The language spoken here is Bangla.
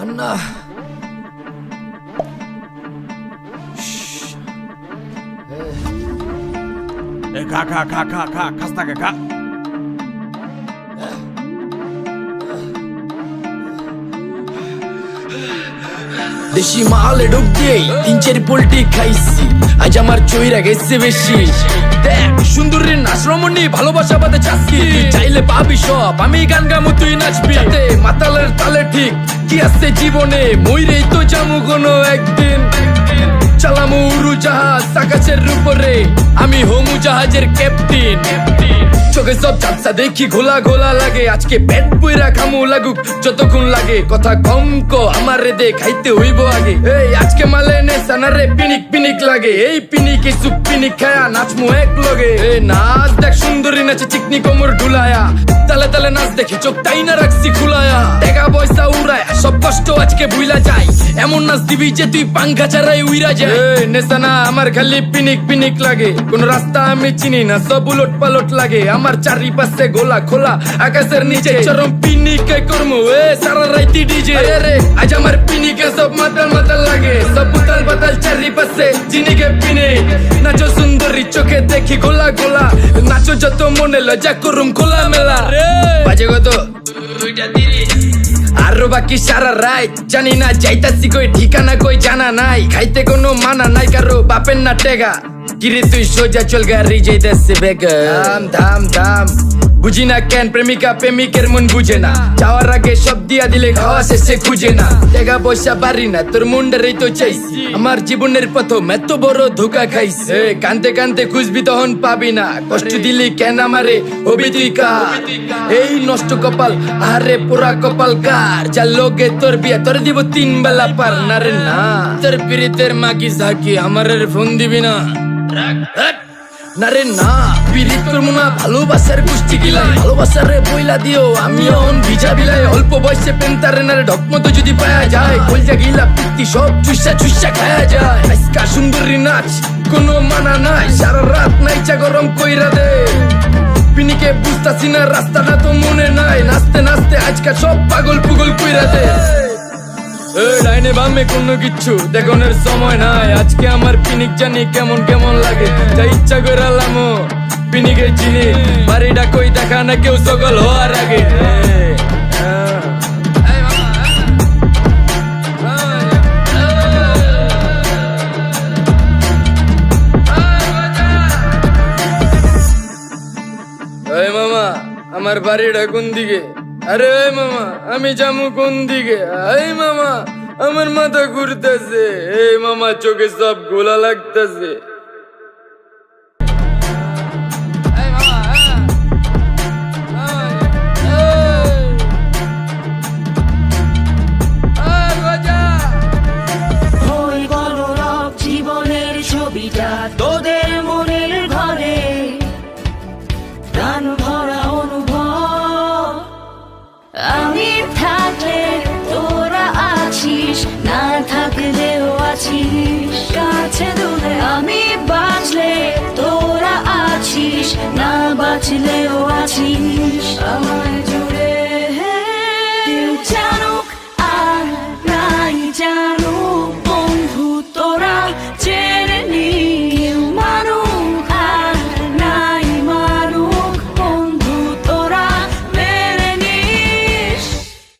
అన్నా খাস্তা খা দেশি মালে ডুব দিয়ে 3-4 পোল্টি খাইছি, আজ আমার চইরা গেছে বেশি। দেখ সুন্দরীর নাচ রমণী, ভালোবাসা বাদে চাচ্ছি, চাইলে পাবি সব, আমি গান গামু তুই নাচবি। মাতালের তালে ঠিক কি আছে জীবনে, মইরেই তো যামু কোনো একদিন। চালামু উড়োজাহাজ আকাশের উপরে, আমি হমু জাহাজের ক্যাপ্টেন। চোখে সব চাপসা দেখি ঘোলা ঘোলা লাগে, আজকে পেট পুইরা খামু লাগুক যতক্ষণ লাগে। কথা কম কো আমারে দে খাইতে হইব আগে। এই আজকে মালে নে সানারে পিনিক পিনিক লাগে, এই পিনিকে সুপ পিনিক খায়া নাচমু এক লগে। এই নাচ দেখ সুন্দরী নাচে চিকনি কোমর ঢুলায়া, তালে তালে নাচ দেখি চোখ তাই না রাখছি খুলায়া। টাকা পয়সা উড়ায় সব কষ্ট আজকে ভুইলা যায়, এমন নাচ দিবি যে তুই পাঙ্খা ছাড়াই উইরা যায়। নেশানা আমার খালি পিনিক পিনিক লাগে, কোন রাস্তা আমি চিনি না, সব উলট পালট লাগে। আমার চারিপাশে গোলা খোলা আকাশের নিচে, চরম পিনিকে করমু সারা রাইতি ডিজে। রে আজ আমার পিনিকে সব মাতাল মাতাল লাগে, সব উতাল বাতাল চারিপাশে চিনিকে পিনিক। নাচো সুন্দরী চোখে দেখি গোলা গোলা, নাচো যত মনে লজ্জা করুম খোলা মেলা। বাজে কত 2:30 আরো বাকি সারা রাত জানি না যাইতাছি কই, ঠিকানা কই জানা নাই, খাইতে কোনো মানা নাই কারো বাপের না টেগা। কিরে তুই সোজা চল গাড়ি যাইতাছে বেগা, ধাম ধাম ধাম। বুঝি না কেন প্রেমিকা প্রেমিকের মন বুঝে না, যাওয়ার আগে সব দিয়া দিলে খাওয়া শেষে খুঁজে না। টাকা পয়সা পারি না তোর মুন্ডারেই তো চাইছি, আমার জীবনের প্রথম এত বড় ধোকা খাইছে। কানতে কানতে খুঁজবি তখন পাবি না, কষ্ট দিলি কেন আমারে হবি তুই কার। এই নষ্ট কপাল আরে পোড়া কপাল কার, যার লোকে তোর বিয়া তোর দিব 3 বেলা পার। না রে না তোর পিরিতের মাকি ঝাঁকি আমারে ফোন দিবি না, না রে না পিরিত করবো না, ভালোবাসার গোষ্ঠী গিলাই। ভালোবাসারে বইলা দিও আমিও ভিজা বিলাই, অল্প বয়সে পেন্তারে নারে ঢকমতো যদি পায়া যায়, কলজা গিলা পিত্তি সব চুষা চুষা খায়া যায়। আজকা সুন্দরী নাচ কোনো মানা নাই, সারা রাত নাইচা গরম কইরা দে। পিনিকে বুঝতাছি না রাস্তাটা তো মনে নাই, নাচতে নাচতে আজকা সব পাগল পুগল কইরা দে। ডাইনে বামে কোনো কিচ্ছু দেখনের সময় নাই, আজকে আমার পিনিক জানি কেমন কেমন লাগে, যা ইচ্ছা করে লামো পিনিকে চিনি। বাড়িটা কই দেখা না কেউ সকল হওয়ার আগে। এই মামা আমার বাড়িটা কোন দিকে? আরে মামা আমি যামু কোন দিকে? এই মামা আমার মাথা ঘুরতেছে, এই মামা চোখে সব গোলা লাগতেছে।